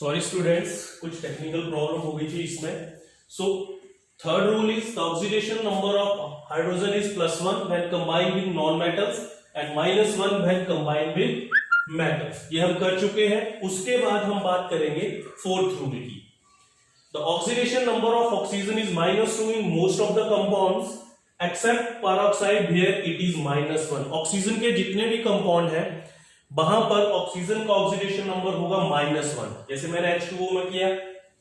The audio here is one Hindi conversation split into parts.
सॉरी स्टूडेंट्स, कुछ टेक्निकल प्रॉब्लम हो गई थी इसमें। So third rule is the oxidation number of hydrogen is +1 when combined with non metals and -1 when combined with metals. ये हम कर चुके हैं। उसके बाद हम बात करेंगे फोर्थ रूल की। The oxidation number of oxygen is -2 in most of the compounds except peroxide where it is -1। Oxygen के जितने भी कंपाउंड हैं वहां पर ऑक्सीजन का ऑक्सीडेशन नंबर होगा -1। जैसे मैंने H2O में किया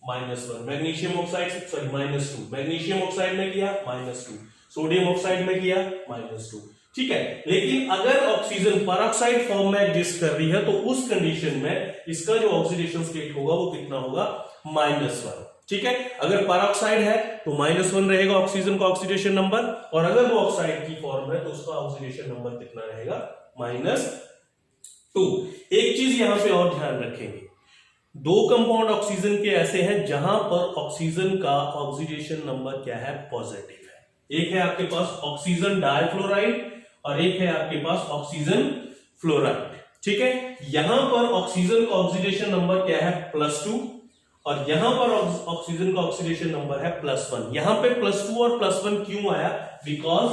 -1, मैग्नीशियम ऑक्साइड -2, मैग्नीशियम ऑक्साइड में किया -2, सोडियम ऑक्साइड में किया -2। ठीक है, लेकिन अगर ऑक्सीजन पेरोक्साइड फॉर्म में एग्जिस्ट कर रही है तो उस कंडीशन में इसका जो ऑक्सीडेशन स्टेट होगा वो कितना होगा? -1। ठीक है, अगर पेरोक्साइड है तो -1 रहेगा ऑक्सीजन का ऑक्सीडेशन नंबर, और अगर वो ऑक्साइड की फॉर्म है तो उसका ऑक्सीडेशन नंबर कितना रहेगा? -2। एक चीज यहां पे और ध्यान रखेंगे, दो कंपाउंड ऑक्सीजन के ऐसे हैं जहां पर ऑक्सीजन का ऑक्सीडेशन नंबर क्या है? पॉजिटिव है। एक है आपके पास ऑक्सीजन डाइफ्लोराइड और एक है आपके पास ऑक्सीजन फ्लोराइड। ठीक है, यहां पर ऑक्सीजन का ऑक्सीडेशन नंबर क्या है? +2, और यहां पर ऑक्सीजन का ऑक्सीडेशन नंबर है +1। यहां पे +2 और +1 क्यों आया? Because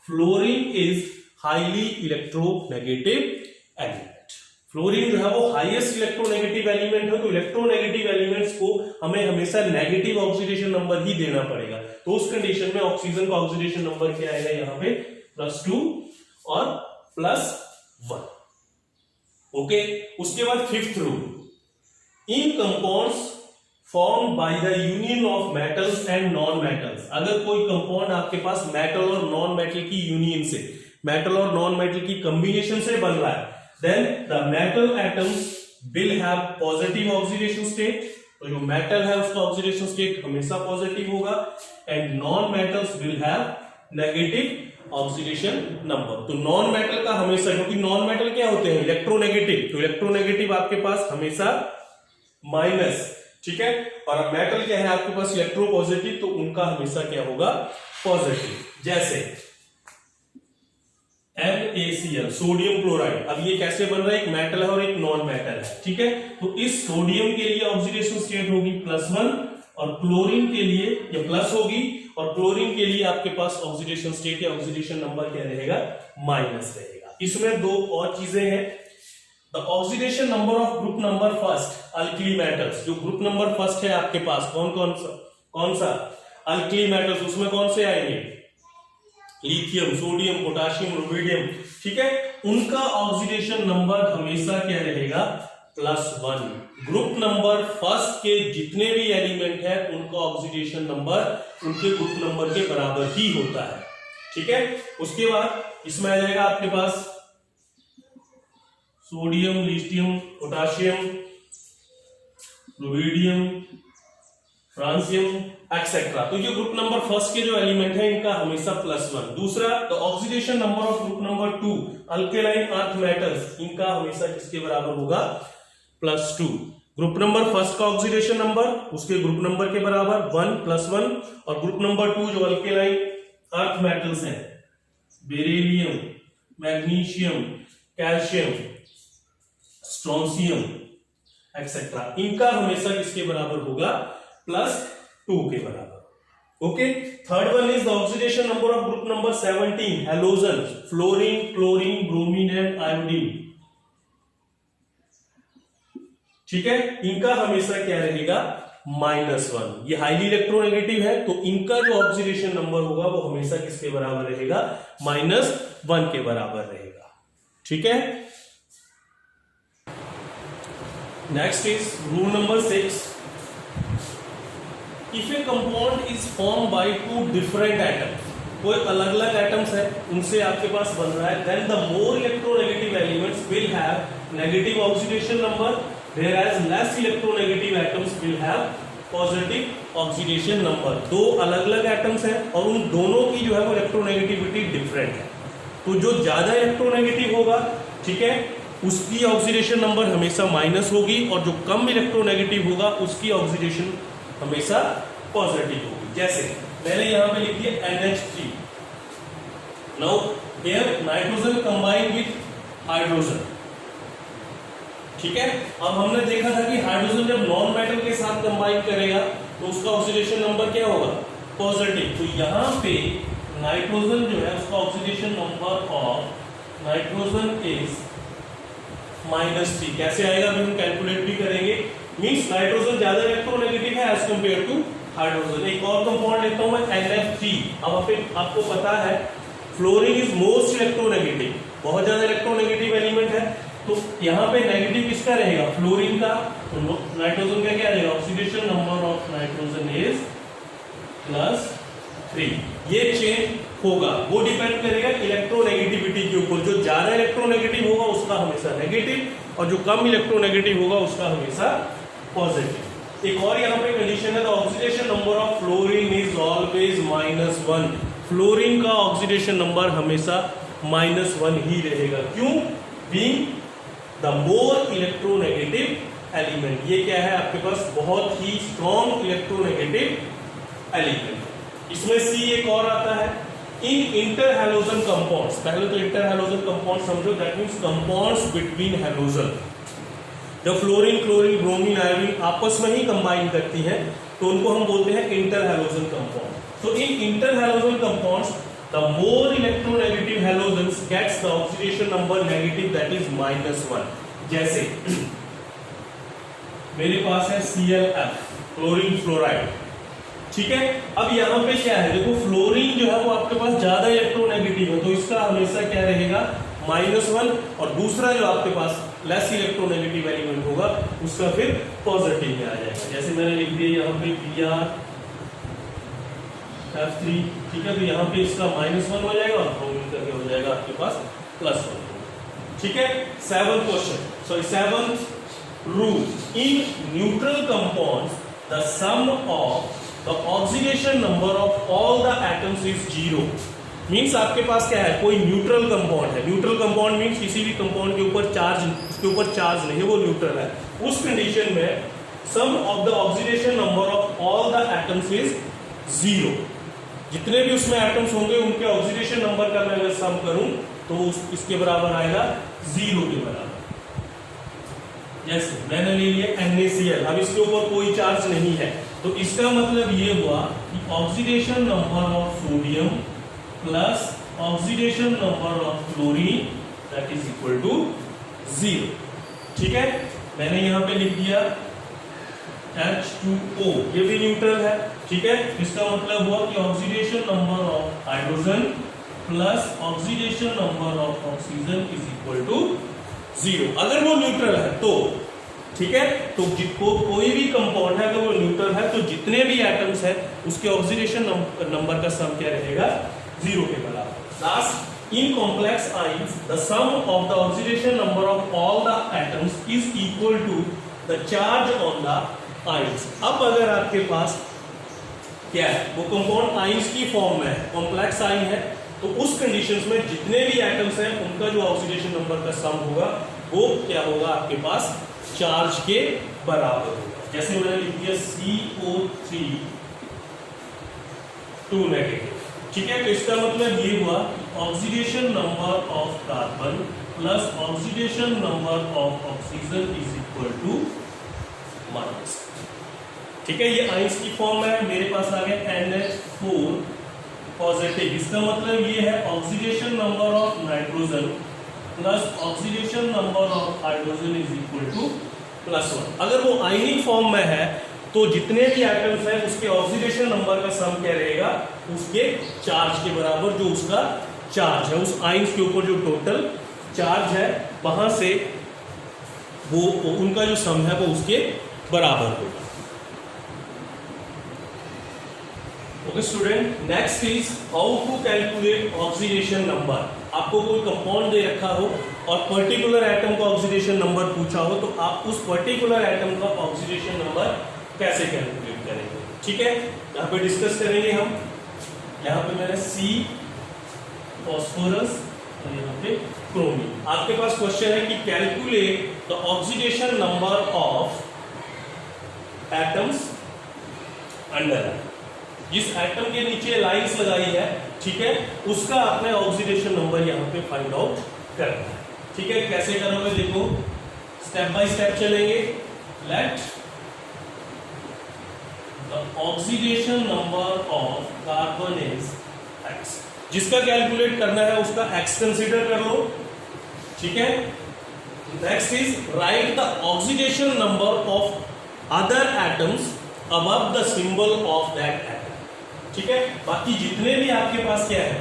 fluorine is highly electronegative element. Fluorine जो है वो हाईएस्ट इलेक्ट्रोनेगेटिव एलिमेंट है, तो इलेक्ट्रोनेगेटिव एलिमेंट्स को हमें हमेशा नेगेटिव ऑक्सीडेशन नंबर ही देना पड़ेगा। तो उस कंडीशन में ऑक्सीजन का ऑक्सीडेशन नंबर क्या आएगा? यहां पे +2 और +1। ओके, उसके बाद fifth rule, in compounds form by the union of metals and non metals. अगर कोई कंपाउंड आपके पास मेटल और नॉन मेटल की यूनियन से, मेटल और नॉन मेटल की कॉम्बिनेशन से बन रहा है, then the metal atoms will have positive oxidation state। तो जो मेटल है उसका ऑक्सीडेशन स्टेट हमेशा पॉजिटिव होगा, and non metals will have negative oxidation number. तो नॉन मेटल का हमेशा, क्योंकि नॉन मेटल क्या होते हैं? इलेक्ट्रोनेगेटिव, तो इलेक्ट्रोनेगेटिव आपके पास हमेशा माइनस। ठीक है, और मेटल क्या है आपके पास? इलेक्ट्रोपॉजिटिव, तो उनका हमेशा क्या होगा? पॉजिटिव। जैसे NaCl, सोडियम क्लोराइड। अब ये कैसे बन रहा है? एक मेटल है और एक नॉन मेटल है। ठीक है, तो इस सोडियम के लिए ऑक्सीडेशन स्टेट होगी +1, और क्लोरीन के लिए ये प्लस होगी, और क्लोरीन के लिए आपके पास ऑक्सीडेशन स्टेट या ऑक्सीडेशन नंबर क्या रहेगा? -, रहेगा। इसमें दो और चीजें हैं। The oxidation number of group number first alkali metals. जो ग्रुप नंबर फर्स्ट है आपके पास कौन सा? Alkali metals. उसमें कौन से आएंगे? Lithium, sodium, potassium, rubidium. ठीक है, उनका ऑक्सीडेशन नंबर हमेशा क्या रहेगा? +1। ग्रुप नंबर फर्स्ट के जितने भी एलिमेंट है उनका ऑक्सीडेशन नंबर उनके ग्रुप नंबर के बराबर ही होता है। ठीक है, उसके बाद इसमें आ जाएगा आपके पास sodium, lithium, potassium, rubidium, francium etcetera. तो ये ग्रुप नंबर फर्स्ट के जो एलिमेंट है इनका हमेशा +1। दूसरा, the oxidation number of group number 2 alkaline earth metals, इनका हमेशा किसके बराबर होगा? +2। ग्रुप नंबर फर्स्ट का ऑक्सीडेशन नंबर उसके ग्रुप नंबर के बराबर 1 +1, और ग्रुप नंबर 2 जो अल्केलाइन अर्थ मेटल्स हैं, बेरिलियम, मैग्नीशियम, कैल्शियम, स्ट्रोंसियम एक्सेट्रा, इनका हमेशा किसके बराबर होगा? +2 के बराबर। Okay, third one is the oxidation number of group number 17 halogen, fluorine, chlorine, bromine and iodine. ठीक है, इनका हमेशा क्या रहेगा? -1। ये हाईली इलेक्ट्रोनेगेटिव है, तो इनका जो ऑक्सीडेशन नंबर होगा वो हमेशा किसके बराबर रहेगा? -1 के बराबर रहेगा। ठीक है, next is rule number 6। If a compound is formed by two different atoms, कोई अलग अलग एटम्स है उनसे आपके पास बन रहा है, then the more electronegative elements will have negative oxidation number, whereas less electronegative atoms will have positive oxidation number। दो अलग अलग एटम्स हैं और उन दोनों की जो है वो इलेक्ट्रोनेगेटिविटी डिफरेंट है, तो जो ज्यादा इलेक्ट्रोनेगेटिव होगा, ठीक है, उसकी ऑक्सीडेशन नंबर हमेशा माइनस होगी, और जो कम इलेक्ट्रोनेगेटिव होगा उसकी ऑक्सीडेशन हमेशा पॉजिटिव होगी। जैसे मैंने यहां पे लिख दिया NH3। Now here nitrogen combine with hydrogen. ठीक है। अब हमने देखा था कि हाइड्रोजन जब नॉन मेटल के साथ कंबाइन करेगा तो उसका ऑक्सीडेशन नंबर क्या होगा, पॉजिटिव। तो यहाँ पे नाइट्रोजन जो है उसका oxidation number of nitrogen is -3। कैसे आएगा अभी हम कैलकुलेट भी करेंगे। मींस नाइट्रोजन ज्यादा इलेक्ट्रोनेगेटिव है एज कंपेयर टू हाइड्रोजन। एक और कंपाउंड लेता हूं मैं NF3। अब आपको पता है फ्लोरीन इज मोस्ट इलेक्ट्रोनेगेटिव, बहुत ज्यादा इलेक्ट्रोनेगेटिव एलिमेंट है। तो यहाँ पे नेगेटिव किसका रहेगा, फ्लोरीन का। तो नाइट्रोजन का क्या रहेगा, oxidation number of nitrogen is +3। ये चेंज होगा, वो डिपेंड करेगा इलेक्ट्रोनेगेटिविटी के ऊपर। जो ज्यादा इलेक्ट्रोनेगेटिव होगा उसका हमेशा नेगेटिव और जो कम इलेक्ट्रोनेगेटिव होगा उसका हमेशा पॉजिटिव। एक और यहाँ पे कंडीशन है, the oxidation number of fluorine is always -1। Fluorine का ऑक्सीडेशन नंबर हमेशा -1 ही रहेगा। क्यों, being the more electronegative element. ये क्या है आपके पास, बहुत ही स्ट्रॉन्ग इलेक्ट्रोनेगेटिव एलिमेंट। इसमें C एक और आता है, इन इंटर हैलोजन कंपाउंड्स। पहले तो इंटर हैलोजन कंपाउंड समझो, that means compounds between halogen. जब फ्लोरीन, क्लोरीन, ब्रोमीन, आयोडीन आपस में ही कंबाइन करती हैं तो उनको हम बोलते हैं इंटर हैलोजन कंपाउंड। तो इन interhalogen compounds the more electronegative halogens gets the oxidation number negative, that is -1। जैसे मेरे पास है ClF, क्लोरीन फ्लोराइड, ठीक है। अब यहाँ पे क्या है, देखो फ्लोरीन जो है वो आपके पास ज्यादा इलेक्ट्रोनेगेटिव है तो इसका हमेशा क्या रहेगा, -1। और दूसरा जो आपके पास लेस इलेक्ट्रोनेगेटिव एलिमेंट होगा उसका फिर पॉजिटिव में आ जाएगा। जैसे मैंने लिख दिया यहाँ पे BrF3, ठीक है। तो यहाँ पे इसका -1 हो जाएगा और ब्रोमीन का क्या हो जाएगा आपके पास +1, ठीक है। 7th question, sorry 7th rule, in neutral compounds the sum of the oxidation number of all the atoms is 0। Means आपके पास क्या है, कोई न्यूट्रल कंपाउंड है। न्यूट्रल कंपाउंड मींस किसी भी कंपाउंड के ऊपर चार्ज, उसके ऊपर चार्ज नहीं है, वो न्यूट्रल है। उस कंडीशन में sum of the oxidation number of all the atoms is 0। जितने भी उसमें एटम्स होंगे उनके ऑक्सीडेशन नंबर का मैं अगर सम करूं तो इसके बराबर आएगा 0 के बराबर। जैसे मैंने ले लिया NaCl, अब इसके ऊपर कोई चार्ज नहीं है तो इसका मतलब ये हुआ कि oxidation number of sodium plus oxidation number of chlorine that is equal to 0, ठीक है। मैंने यहां पे लिख दिया H2O, ये भी न्यूट्रल है, ठीक है। इसका मतलब हुआ कि oxidation number of hydrogen plus oxidation number of oxygen is equal to 0। अगर वो न्यूट्रल है तो, ठीक है। तो कोई भी कंपाउंड है अगर वो न्यूट्रल है तो जितने भी एटम्स है उसके ऑक्सीडेशन नंबर का सम क्या रहेगा, 0 के बराबर। Last, in complex ions the sum of the oxidation number of all the atoms is equal to the charge on the ions. अब अगर आपके पास क्या है, वो कंपाउंड आयंस की फॉर्म में है, कॉम्प्लेक्स आयन है, तो उस कंडीशंस में जितने भी एटम्स हैं उनका जो ऑक्सीडेशन नंबर का सम होगा वो क्या होगा आपके पास, चार्ज के बराबर होगा। जैसे मैंने लिख दिया CO3 2 नेगेटिव, ठीक है। तो इसका मतलब ये हुआ oxidation number of carbon plus oxidation number of oxygen is equal to -, ठीक है। ये आयंस की फॉर्म है, मेरे पास आ गया NH4 पॉजिटिव। इसका मतलब ये है oxidation number of nitrogen plus oxidation number of hydrogen is equal to +1। अगर वो आयनिक फॉर्म में है तो जितने भी एटम्स हैं उसके ऑक्सीडेशन नंबर का सम क्या रहेगा, उसके चार्ज के बराबर। जो उसका चार्ज है उस आयंस के ऊपर जो टोटल चार्ज है वहां से वो उनका जो सम है वो उसके बराबर होगा। Okay student, next is how to calculate oxidation number. आपको कोई कंपाउंड दे रखा हो और पर्टिकुलर एटम का ऑक्सीडेशन नंबर पूछा हो तो आप उस पर्टिकुलर एटम का ऑक्सीडेशन नंबर कैसे कैलकुलेट करेंगे, ठीक है। यहाँ पे डिस्कस करेंगे हम। यहाँ पे मैंने C फॉस्फोरस और यहाँ पे क्रोमीन। आपके पास क्वेश्चन है कि calculate the oxidation number of atoms under. जिस एटम के नीचे लाइंस लगाई है, ठीक है, उसका आपने ऑक्सीडेशन नंबर यहाँ पे फाइंड आउट करना है, ठीक है। कैसे करोगे, देखो स्टेप बाय स्टेप चलेंगे। Let the oxidation number of carbon is x। जिसका कैलकुलेट करना है उसका x कंसीडर कर लो, ठीक है। Next is right the oxidation number of other atoms above the symbol of that atom, ठीक है। बाकी जितने भी आपके पास क्या है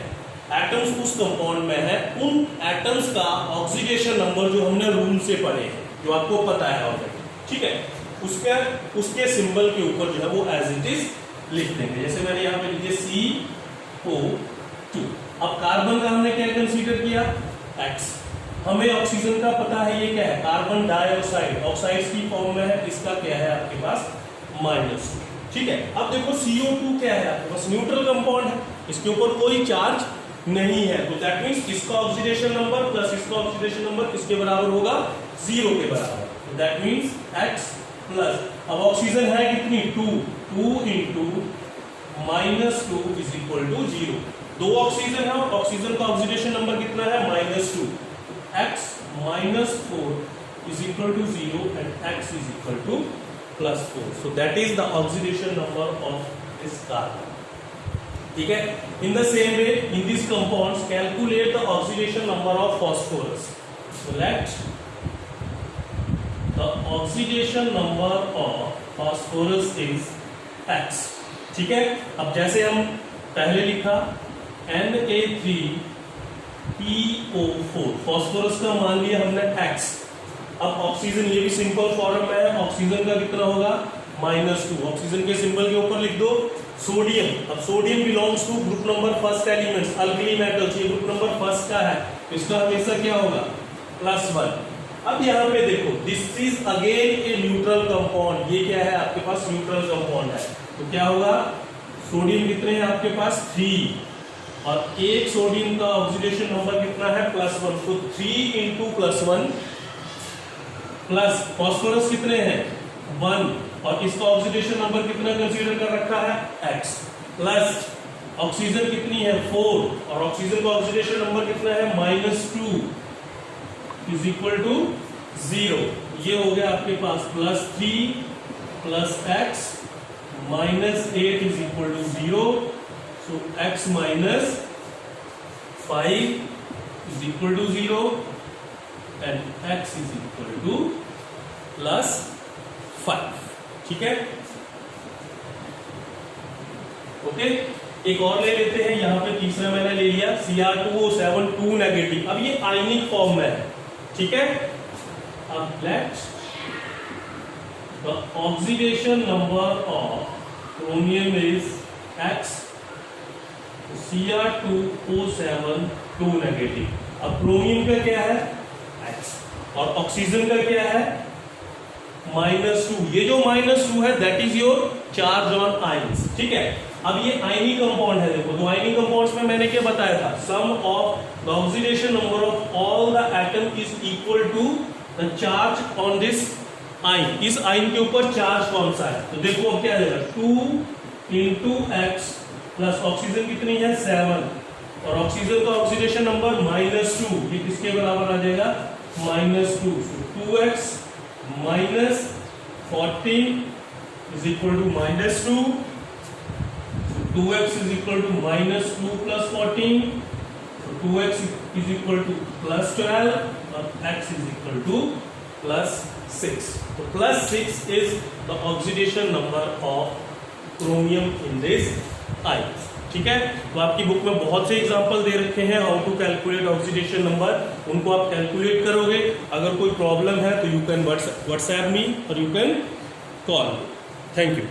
एटम्स उस कंपाउंड में है, उन एटम्स का ऑक्सीडेशन नंबर जो हमने रूल से पढ़े हैं, जो आपको पता है ऑलरेडी, ठीक है, उसके सिंबल के ऊपर जो है वो एज इट इज लिख देंगे। जैसे मैंने यहाँ पे लिखे CO2। अब कार्बन का हमने क्या कंसीडर किया X। हमें ऑक्सीजन का पता है ये क्या है कार्बन डाइऑक्साइड, ऑक्साइड्स की फॉर्म में है, इसका क्या है आपके पास -2, ठीक है। अब देखो CO2 क्या है आपके पास न्यूट्रल कंपाउंड है, इसके ऊपर कोई चार्ज नहीं है, तो दैट मींस इसका ऑक्सीडेशन नंबर प्लस इसका ऑक्सीडेशन नंबर किसके बराबर होगा 0 के बराबर, तो दैट मींस X प्लस अब ऑक्सीजन है कितनी 2 into -2 इज इक्वल टू 0। दो ऑक्सीजन है और ऑक्सीजन का ऑक्सीडेशन नंबर कितना है -2, X -4 is equal to 0 and X is equal to +4, so that is the oxidation number of this carbon, ठीक है। in the same way in these compounds calculate the oxidation number of phosphorus, so let the oxidation number of phosphorus is X, ठीक है। अब जैसे हम पहले लिखा Na3PO4 फॉस्फोरस का मान लिया हमने X। अब ऑक्सीजन ये भी सिंपल फॉर्म में है, ऑक्सीजन का कितना होगा -2, ऑक्सीजन के सिंबल के ऊपर लिख दो सोडियम। अब sodium belongs to group number first elements alkali metals, ये ग्रुप नंबर फर्स्ट का है, इसका हमेशा क्या होगा +1। अब यहाँ पे देखो this is again a neutral compound, ये क्या है आपके पास न्यूट्रल कंपाउंड है, तो क्या होगा सोडियम कितने हैं आपके पास 3 और एक सोडियम का ऑक्सीडेशन नंबर कितना है +1, तो 3 into +1 प्लस फॉस्फोरस कितने हैं 1 और इसका ऑक्सीडेशन नंबर कितना कंसीडर कर रखा है X, प्लस ऑक्सीजन कितनी है 4 और ऑक्सीजन का ऑक्सीडेशन नंबर कितना है -2 इज इक्वल टू 0। ये हो गया आपके पास +3 plus X -8 is equal to 0, so X -5 is equal to 0 and X is equal to +5, ठीक है। ओके, एक और ले लेते हैं, यहां पे तीसरा मैंने ले लिया Cr2O7 2 नेगेटिव। अब ये आयनिक फॉर्म में है, ठीक है। अब let the oxidation number of chromium is X, Cr2O7 2 negative. अब क्रोमियम का क्या है X और ऑक्सीजन का क्या है -2। ये जो -2 है that is your charge on ions, ठीक है। अब ये आयनिक कंपाउंड है, देखो तो आयनिक कंपाउंड्स में मैंने क्या बताया था sum of the oxidation number of all the atom is equal to the charge on this ion. इस आयन के ऊपर चार्ज कौन सा है, तो देखो अब क्या आ जाएगा 2 into X प्लस ऑक्सीजन कितनी है 7 और ऑक्सीजन का ऑक्सीडेशन नंबर -2, ये किसके बराबर आ जाएगा -2, so 2X -14 is equal to -2, so 2X is equal to -2 plus 14, so 2X is equal to +12 और X is equal to +6, so +6 is the oxidation number of chromium in this ion, ठीक है। तो आपकी बुक में बहुत से एग्जांपल दे रखे हैं how to calculate oxidation number, उनको आप कैलकुलेट करोगे। अगर कोई प्रॉब्लम है तो यू कैन व्हाट्सएप मी और you can call me. Thank you.